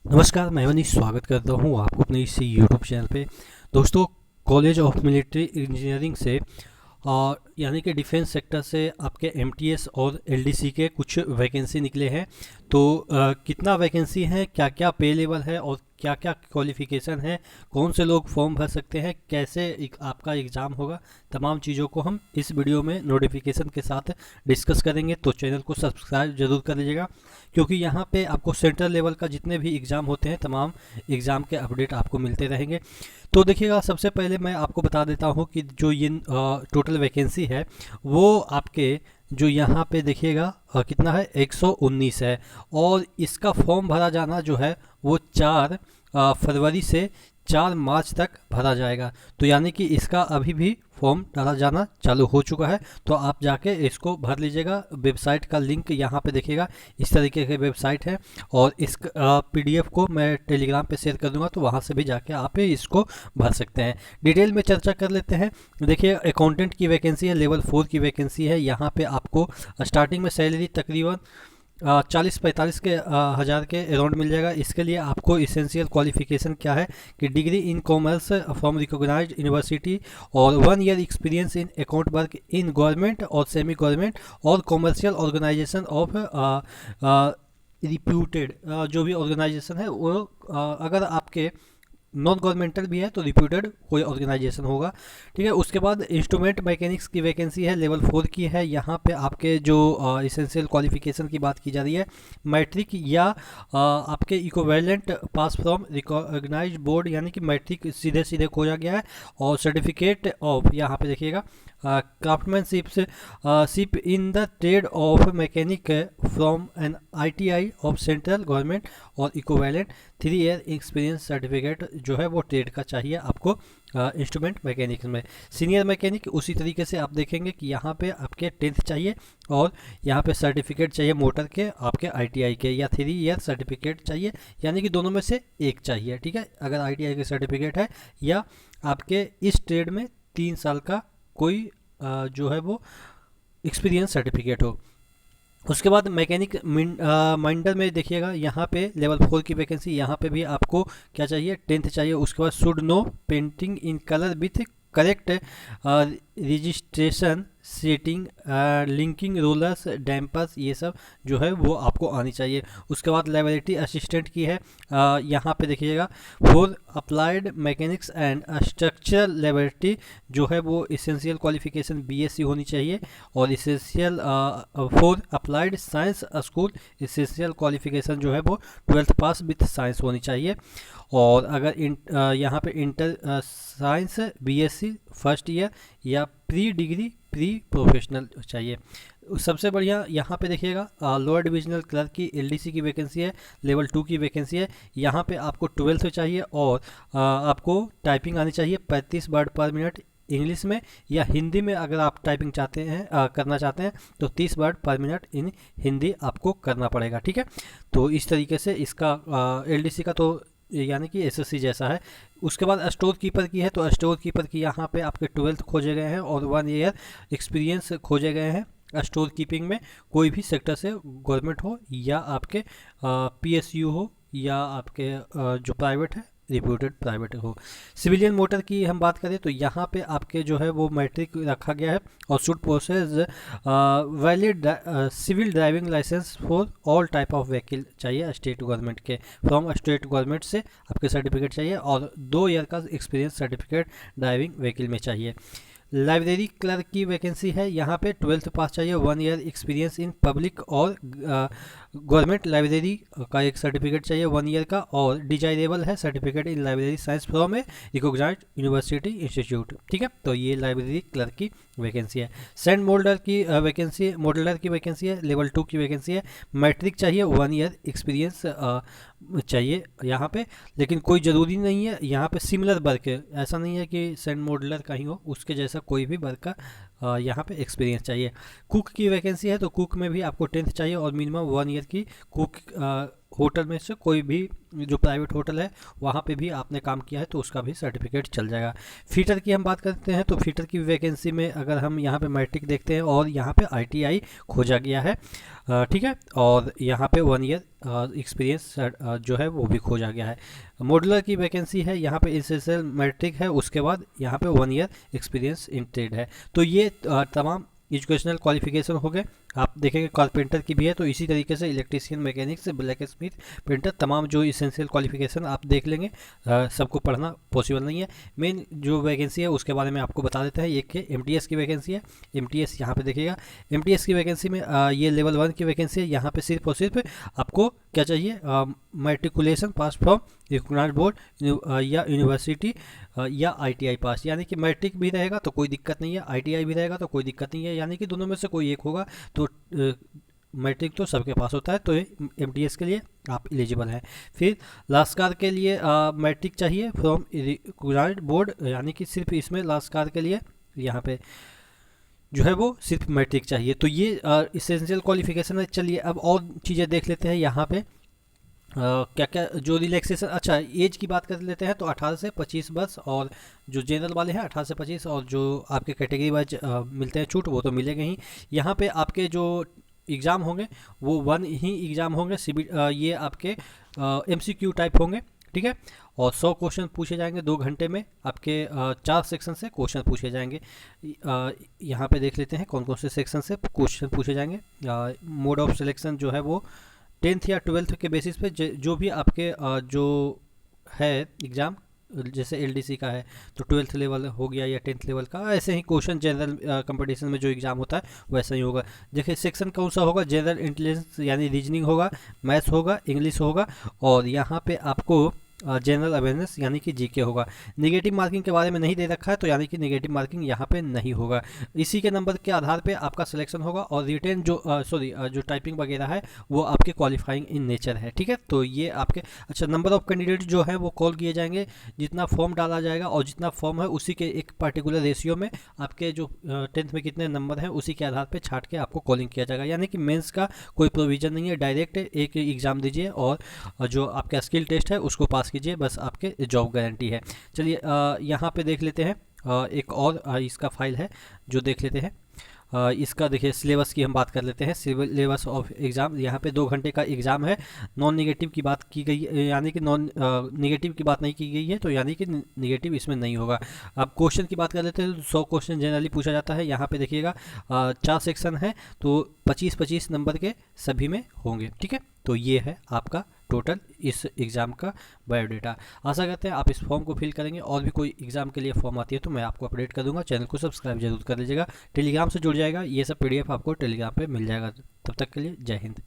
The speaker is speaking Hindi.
नमस्कार, मैं मनीष स्वागत करता हूँ आपको अपने इस यूट्यूब चैनल पे। दोस्तों, कॉलेज ऑफ मिलिट्री इंजीनियरिंग से यानी कि डिफेंस सेक्टर से आपके एमटीएस और एलडीसी के कुछ वैकेंसी निकले हैं। तो कितना वैकेंसी है, क्या क्या पे लेवल है और क्या क्या क्वालिफिकेशन है, कौन से लोग फॉर्म भर सकते हैं, कैसे आपका एग्ज़ाम होगा, तमाम चीज़ों को हम इस वीडियो में नोटिफिकेशन के साथ डिस्कस करेंगे। तो चैनल को सब्सक्राइब जरूर कर लीजिएगा, क्योंकि यहाँ पे आपको सेंट्रल लेवल का जितने भी एग्ज़ाम होते हैं तमाम एग्ज़ाम के अपडेट आपको मिलते रहेंगे। तो देखिएगा, सबसे पहले मैं आपको बता देता हूँ कि जो ये टोटल वैकेंसी है वो आपके जो यहाँ पे देखिएगा कितना है, 119 है। और इसका फॉर्म भरा जाना जो है वो 4 फरवरी से 4 मार्च तक भरा जाएगा। तो यानी कि इसका अभी भी फॉर्म डाला जाना चालू हो चुका है। तो आप जाके इसको भर लीजिएगा। वेबसाइट का लिंक यहाँ पे देखिएगा, इस तरीके की वेबसाइट है। और इस पीडीएफ को मैं टेलीग्राम पे शेयर कर दूंगा, तो वहाँ से भी जाके आप इसको भर सकते हैं। डिटेल में चर्चा कर लेते हैं। देखिए, अकाउंटेंट की वैकेंसी है, लेवल 4 की वैकेंसी है। यहाँ पे आपको स्टार्टिंग में सैलरी तकरीबन 40-45 के हज़ार के अराउंड मिल जाएगा। इसके लिए आपको इसेंशियल क्वालिफिकेशन क्या है कि degree in commerce from recognised university और 1 year experience in account work in government और सेमी गवर्नमेंट और कॉमर्शियल ऑर्गेनाइजेशन ऑफ रिप्यूटेड, जो भी ऑर्गेनाइजेशन है वो अगर आपके नॉन गवर्नमेंटल भी है तो रिप्यूटेड कोई ऑर्गेनाइजेशन होगा। ठीक है। उसके बाद इंस्ट्रूमेंट मैकेनिक्स की वैकेंसी है, लेवल 4 की है। यहाँ पे आपके जो इसेंशियल क्वालिफिकेशन की बात की जा रही है, मैट्रिक या आपके equivalent pass from recognised board, यानी कि मैट्रिक सीधे सीधे खोजा गया है। और सर्टिफिकेट ऑफ, यहाँ पे देखिएगा, craftsmanship ship in the trade of mechanic from an ITI of central government और इक्विवेलेंट 3 ईयर एक्सपीरियंस सर्टिफिकेट जो है वो ट्रेड का चाहिए आपको इंस्ट्रूमेंट मैकेनिक्स में। सीनियर मैकेनिक उसी तरीके से आप देखेंगे कि यहाँ पे आपके 10th चाहिए और यहाँ पे सर्टिफिकेट चाहिए मोटर के आपके आईटीआई के, या 3 ईयर सर्टिफिकेट चाहिए, यानी कि दोनों में से एक चाहिए। ठीक है। अगर आईटीआई के सर्टिफिकेट है या आपके इस ट्रेड में 3 साल का कोई जो है वो एक्सपीरियंस सर्टिफिकेट हो। उसके बाद मैकेनिक माइंडर में देखिएगा, यहाँ पे लेवल 4 की वैकेंसी, यहाँ पे भी आपको क्या चाहिए, 10th चाहिए। उसके बाद should know painting in colour with correct registration setting linking rollers dampers, ये सब जो है वो आपको आनी चाहिए। उसके बाद लेबोरेटरी असिस्टेंट की है, यहाँ पे देखिएगा for applied mechanics and structural laboratory जो है वो इसेंशियल क्वालिफिकेशन बीएससी होनी चाहिए। और essential for applied science school essential qualification जो है वो 12th पास विथ साइंस होनी चाहिए। और अगर यहाँ पे inter science BSc first year या प्री डिग्री प्री प्रोफेशनल चाहिए। सबसे बढ़िया यहाँ पे देखिएगा, लोअर डिविजनल क्लर्क की एलडीसी की वैकेंसी है, लेवल 2 की वैकेंसी है। यहाँ पे आपको 12th चाहिए और आपको टाइपिंग आनी चाहिए 35 वर्ड पर मिनट इंग्लिश में, या हिंदी में अगर आप टाइपिंग चाहते हैं करना चाहते हैं तो 30 वर्ड पर मिनट इन हिंदी आपको करना पड़ेगा। ठीक है। तो इस तरीके से इसका एलडीसी का तो यानी कि एसएससी जैसा है। उसके बाद स्टोर कीपर की है, तो स्टोर कीपर की यहाँ पे आपके 12th खोजे गए हैं और 1 ईयर एक्सपीरियंस खोजे गए हैं स्टोर कीपिंग में, कोई भी सेक्टर से, गवर्नमेंट हो या आपके पीएसयू हो या आपके जो प्राइवेट है, रिप्यूटेड प्राइवेट हो। सिविलियन मोटर की हम बात करें तो यहाँ पे आपके जो है वो मैट्रिक रखा गया है और should process valid civil driving licence for all type of vehicle चाहिए स्टेट गवर्नमेंट के, फ्रॉम स्टेट गवर्नमेंट से आपके सर्टिफिकेट चाहिए और 2 ईयर का एक्सपीरियंस सर्टिफिकेट ड्राइविंग व्हीकल में चाहिए। लाइब्रेरी क्लर्क की वैकेंसी है, यहाँ पे 12th पास चाहिए, 1 ईयर एक्सपीरियंस इन पब्लिक और गवर्नमेंट लाइब्रेरी का एक सर्टिफिकेट चाहिए 1 ईयर का, और डिजायरेबल है certificate in library science from a recognised university institute. ठीक है। तो ये लाइब्रेरी क्लर्क की वैकेंसी है। सेंड मोल्डर की वैकेंसी, मॉडलर की वैकेंसी है, लेवल 2 की वैकेंसी है। मैट्रिक चाहिए, 1 ईयर एक्सपीरियंस चाहिए यहाँ पे, लेकिन कोई ज़रूरी नहीं है। यहाँ पे सिमिलर वर्क है, ऐसा नहीं है कि सेंड मॉडलर का ही हो, उसके जैसा कोई भी वर्क का यहाँ पे एक्सपीरियंस चाहिए। कुक की वैकेंसी है, तो कुक में भी आपको 10th चाहिए और मिनिमम 1 ईयर की कुक होटल में से कोई भी जो प्राइवेट होटल है वहाँ पे भी आपने काम किया है तो उसका भी सर्टिफिकेट चल जाएगा। फीटर की हम बात करते हैं तो फीटर की वैकेंसी में अगर हम यहाँ पे मैट्रिक देखते हैं और यहाँ पे ITI खोजा गया है, ठीक है, और यहाँ पे 1 ईयर एक्सपीरियंस जो है वो भी खोजा गया है। मॉडलर की वैकेंसी है, यहाँ पे एसेंशियल मैट्रिक है, उसके बाद यहाँ पे 1 ईयर एक्सपीरियंस इन ट्रेड है। तो ये तमाम एजुकेशनल क्वालिफिकेशन हो गए। आप देखेंगे कारपेंटर की भी है, तो इसी तरीके से electrician, mechanics, black Smith, printer, तमाम जो इसेंशियल क्वालिफिकेशन आप देख लेंगे। सबको पढ़ना पॉसिबल नहीं है। मेन जो वैकेंसी है उसके बारे में आपको बता देते हैं। एक MTS की वैकेंसी है। MTS यहाँ पे देखिएगा, MTS की वैकेंसी में ये लेवल 1 की वैकेंसी है। यहाँ पे सिर्फ और सिर्फ आपको क्या चाहिए, matriculation pass from recognised board या यूनिवर्सिटी या ITI पास, यानी कि मैट्रिक भी रहेगा तो कोई दिक्कत नहीं है, ITI भी रहेगा तो कोई दिक्कत नहीं है, यानी कि दोनों में से कोई एक होगा। तो मैट्रिक तो सबके पास होता है, तो ये MTS के लिए आप एलिजिबल हैं। फिर लास्कार के लिए मैट्रिक चाहिए फ्रॉम रिकॉग्नाइज्ड बोर्ड, यानी कि सिर्फ इसमें लास्कार के लिए यहाँ पे जो है वो सिर्फ मैट्रिक चाहिए। तो ये इसेंशियल क्वालिफिकेशन है। चलिए अब और चीज़ें देख लेते हैं यहाँ पे। क्या क्या जो रिलैक्सेशन, अच्छा एज की बात कर लेते हैं तो 18 से 25 वर्ष, और जो जनरल वाले हैं 18 से 25, और जो आपके कैटेगरी वाइज मिलते हैं छूट वो तो मिलेंगे ही। यहाँ पे आपके जो एग्ज़ाम होंगे वो 1 ही एग्ज़ाम होंगे। ये आपके MCQ टाइप होंगे, ठीक है, और 100 क्वेश्चन पूछे जाएंगे 2 घंटे में। आपके 4 सेक्शन से क्वेश्चन पूछे जाएंगे। यहाँ पे देख लेते हैं कौन कौन से सेक्शन से क्वेश्चन पूछे जाएंगे। मोड ऑफ सिलेक्शन जो है वो 10th या 12th के बेसिस पे जो भी आपके जो है एग्ज़ाम, जैसे LDC का है तो 12th लेवल हो गया या 10th लेवल का, ऐसे ही क्वेश्चन जनरल कंपटीशन में जो एग्ज़ाम होता है वैसा ही होगा। देखिए सेक्शन कौन सा होगा, जनरल इंटेलिजेंस यानी रीजनिंग होगा, मैथ्स होगा, इंग्लिश होगा, और यहाँ पे आपको जनरल अवेयरनेस यानी कि GK होगा। नेगेटिव मार्किंग के बारे में नहीं दे रखा है, तो यानी कि नेगेटिव मार्किंग यहाँ पे नहीं होगा। इसी के नंबर के आधार पे आपका सिलेक्शन होगा, और रिटेन जो जो टाइपिंग वगैरह है वो आपके क्वालिफाइंग इन नेचर है, ठीक है। तो ये आपके अच्छा नंबर ऑफ कैंडिडेट जो है वो कॉल किए जाएंगे, जितना फॉर्म डाला जाएगा और जितना फॉर्म है उसी के एक पर्टिकुलर रेशियो में आपके जो 10th में कितने नंबर हैं उसी के आधार पर छाट के आपको कॉलिंग किया जाएगा। यानी कि मेंस का कोई प्रोविज़न नहीं है, डायरेक्ट एक एग्ज़ाम दीजिए और जो आपका स्किल टेस्ट है उसको पास कीजिए, बस आपके जॉब गारंटी है। चलिए यहाँ पे देख लेते हैं एक और इसका फाइल है जो देख लेते हैं। इसका देखिए सिलेबस की हम बात कर लेते हैं। सिलेबस ऑफ एग्ज़ाम, यहाँ पे 2 घंटे का एग्ज़ाम है। नॉन नेगेटिव की बात की गई, यानी कि नॉन नेगेटिव की बात नहीं की गई है, तो यानी कि नेगेटिव इसमें नहीं होगा। अब क्वेश्चन की बात कर लेते हैं तो 100 क्वेश्चन जनरली पूछा जाता है। यहाँ पे देखिएगा 4 सेक्शन है, तो 25-25 नंबर के सभी में होंगे, ठीक है। तो ये है आपका टोटल इस एग्ज़ाम का बायोडाटा। आशा करते हैं आप इस फॉर्म को फिल करेंगे, और भी कोई एग्ज़ाम के लिए फॉर्म आती है तो मैं आपको अपडेट कर दूंगा। चैनल को सब्सक्राइब जरूर कर लीजिएगा, टेलीग्राम से जुड़ जाएगा, ये सब PDF आपको टेलीग्राम पे मिल जाएगा। तब तक के लिए जय हिंद।